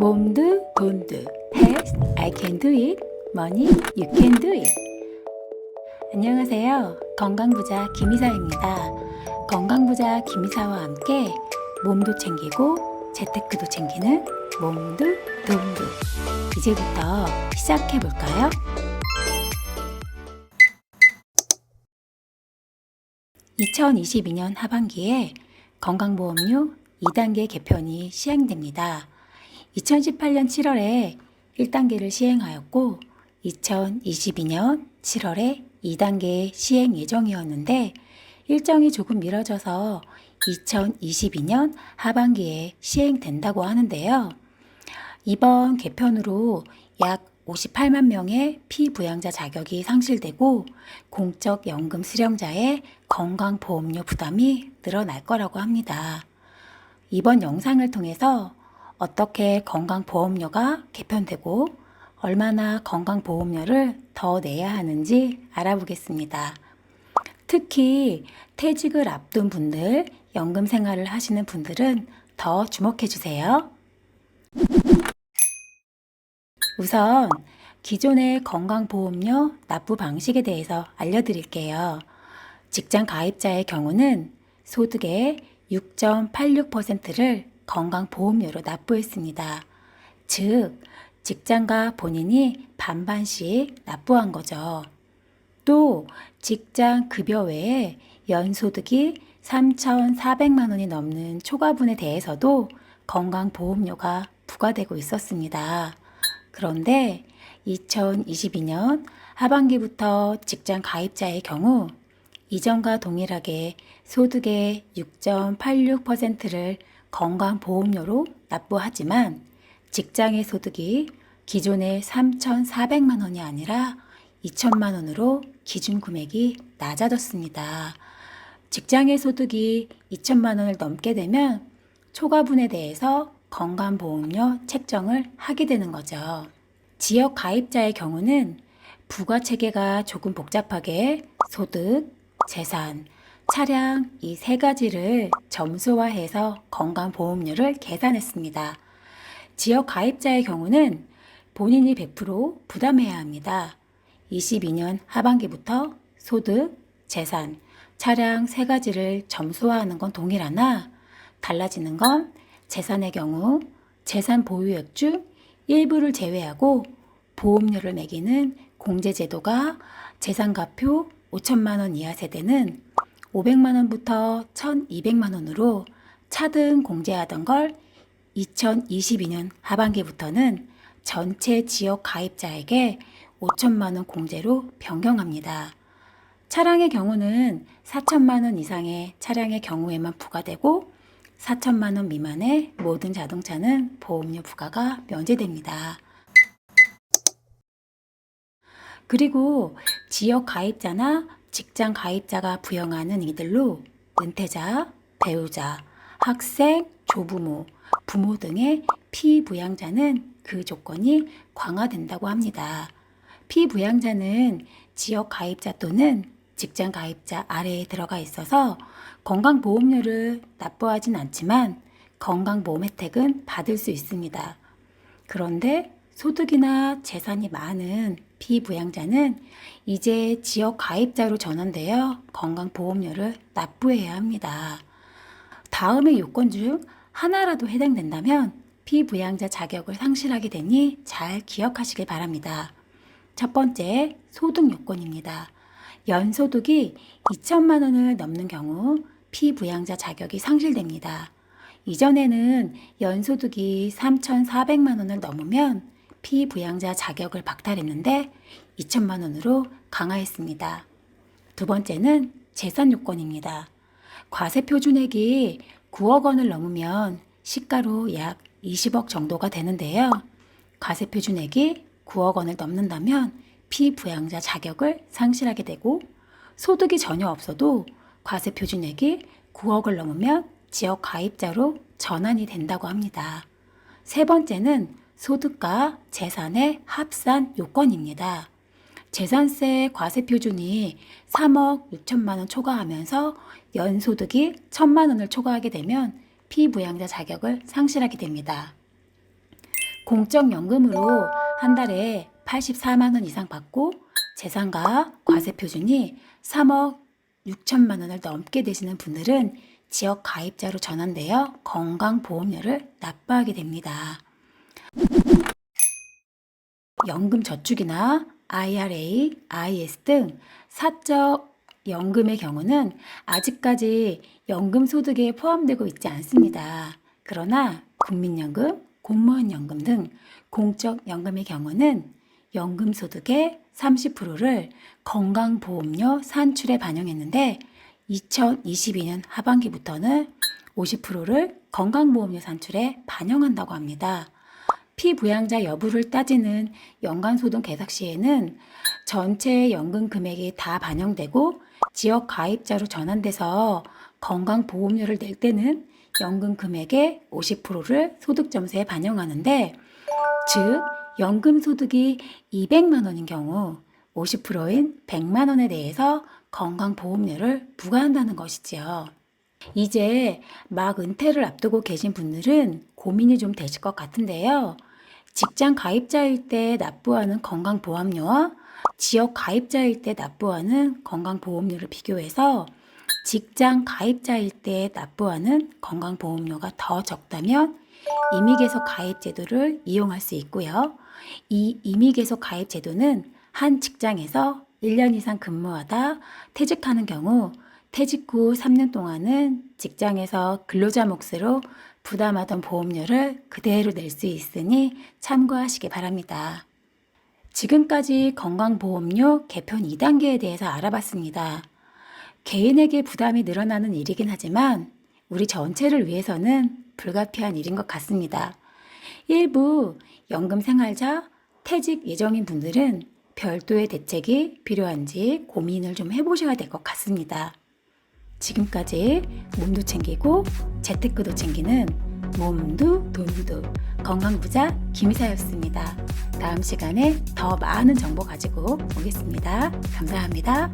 몸도 돈도 Yes, I can do it. Money, you can do it. 안녕하세요. 건강부자 김이사입니다. 건강부자 김이사와 함께 몸도 챙기고 재테크도 챙기는 몸도 돈도. 이제부터 시작해볼까요? (2022년) 하반기에 건강보험료 2단계 개편이 시행됩니다. 2018년 7월에 1단계를 시행하였고 2022년 7월에 2단계 시행 예정이었는데 일정이 조금 미뤄져서 2022년 하반기에 시행된다고 하는데요. 이번 개편으로 약 58만 명의 피부양자 자격이 상실되고 공적 연금 수령자의 건강보험료 부담이 늘어날 거라고 합니다. 이번 영상을 통해서 어떻게 건강보험료가 개편되고 얼마나 건강보험료를 더 내야 하는지 알아보겠습니다. 특히 퇴직을 앞둔 분들, 연금 생활을 하시는 분들은 더 주목해 주세요. 우선 기존의 건강보험료 납부 방식에 대해서 알려드릴게요. 직장 가입자의 경우는 소득의 6.86%를 건강보험료로 납부했습니다. 즉, 직장과 본인이 반반씩 납부한 거죠. 또 직장 급여 외에 연소득이 3,400만 원이 넘는 초과분에 대해서도 건강보험료가 부과되고 있었습니다. 그런데 2022년 하반기부터 직장 가입자의 경우 이전과 동일하게 소득의 6.86%를 건강보험료로 납부하지만 직장의 소득이 기존의 3,400만 원이 아니라 2천만 원으로 기준 금액이 낮아졌습니다. 직장의 소득이 2천만 원을 넘게 되면 초과분에 대해서 건강보험료 책정을 하게 되는 거죠. 지역 가입자의 경우는 부과체계가 조금 복잡하게 소득, 재산, 차량 이 세 가지를 점수화해서 건강보험료를 계산했습니다. 지역 가입자의 경우는 본인이 100% 부담해야 합니다. 22년 하반기부터 소득, 재산, 차량 세 가지를 점수화하는 건 동일하나 달라지는 건 재산의 경우 재산 보유액 중 일부를 제외하고 보험료를 매기는 공제제도가 재산가표 5천만 원 이하 세대는 500만 원부터 1,200만 원으로 차등 공제하던 걸 2022년 하반기부터는 전체 지역 가입자에게 5천만 원 공제로 변경합니다. 차량의 경우는 4천만 원 이상의 차량의 경우에만 부과되고 4천만 원 미만의 모든 자동차는 보험료 부과가 면제됩니다. 그리고 지역 가입자나 직장 가입자가 부영하는 이들로 은퇴자, 배우자, 학생, 조부모, 부모 등의 피부양자는 그 조건이 강화된다고 합니다. 피부양자는 지역 가입자 또는 직장 가입자 아래에 들어가 있어서 건강보험료를 납부하진 않지만 건강보험 혜택은 받을 수 있습니다. 그런데 소득이나 재산이 많은 피부양자는 이제 지역 가입자로 전환되어 건강보험료를 납부해야 합니다. 다음의 요건 중 하나라도 해당된다면 피부양자 자격을 상실하게 되니 잘 기억하시길 바랍니다. 첫 번째, 소득 요건입니다. 연소득이 2천만 원을 넘는 경우 피부양자 자격이 상실됩니다. 이전에는 연소득이 3,400만 원을 넘으면 피부양자 자격을 박탈했는데 2천만 원으로 강화했습니다. 두 번째는 재산 요건입니다. 과세표준액이 9억 원을 넘으면 시가로 약 20억 정도가 되는데요. 과세표준액이 9억 원을 넘는다면 피부양자 자격을 상실하게 되고 소득이 전혀 없어도 과세표준액이 9억을 넘으면 지역 가입자로 전환이 된다고 합니다. 세 번째는 소득과 재산의 합산 요건입니다. 재산세 과세표준이 3억 6천만 원 초과하면서 연소득이 1,000만 원을 초과하게 되면 피부양자 자격을 상실하게 됩니다. 공적연금으로 한 달에 84만 원 이상 받고 재산과 과세 표준이 3억 6천만 원을 넘게 되시는 분들은 지역 가입자로 전환되어 건강보험료를 납부하게 됩니다. 연금저축이나 IRA, IS 등 사적 연금의 경우는 아직까지 연금소득에 포함되고 있지 않습니다. 그러나 국민연금, 공무원연금 등 공적연금의 경우는 연금소득의 30%를 건강보험료 산출에 반영했는데 2022년 하반기부터는 50%를 건강보험료 산출에 반영한다고 합니다. 피부양자 여부를 따지는 연간소득 계산 시에는 전체 연금 금액이 다 반영되고 지역 가입자로 전환돼서 건강보험료를 낼 때는 연금 금액의 50%를 소득점수에 반영하는데, 즉 연금 소득이 200만 원인 경우 50%인 100만 원에 대해서 건강보험료를 부과한다는 것이지요. 이제 막 은퇴를 앞두고 계신 분들은 고민이 좀 되실 것 같은데요. 직장 가입자일 때 납부하는 건강보험료와 지역 가입자일 때 납부하는 건강보험료를 비교해서 직장 가입자일 때 납부하는 건강보험료가 더 적다면 임의계속 가입 제도를 이용할 수 있고요. 이 임의계속 가입 제도는 한 직장에서 1년 이상 근무하다 퇴직하는 경우 퇴직 후 3년 동안은 직장에서 근로자 몫으로 부담하던 보험료를 그대로 낼 수 있으니 참고하시기 바랍니다. 지금까지 건강보험료 개편 2단계에 대해서 알아봤습니다. 개인에게 부담이 늘어나는 일이긴 하지만 우리 전체를 위해서는 불가피한 일인 것 같습니다. 일부 연금생활자, 퇴직 예정인 분들은 별도의 대책이 필요한지 고민을 좀 해보셔야 될 것 같습니다. 지금까지 몸도 챙기고 재테크도 챙기는 몸도 돈도 건강부자 김희사였습니다. 다음 시간에 더 많은 정보 가지고 오겠습니다. 감사합니다.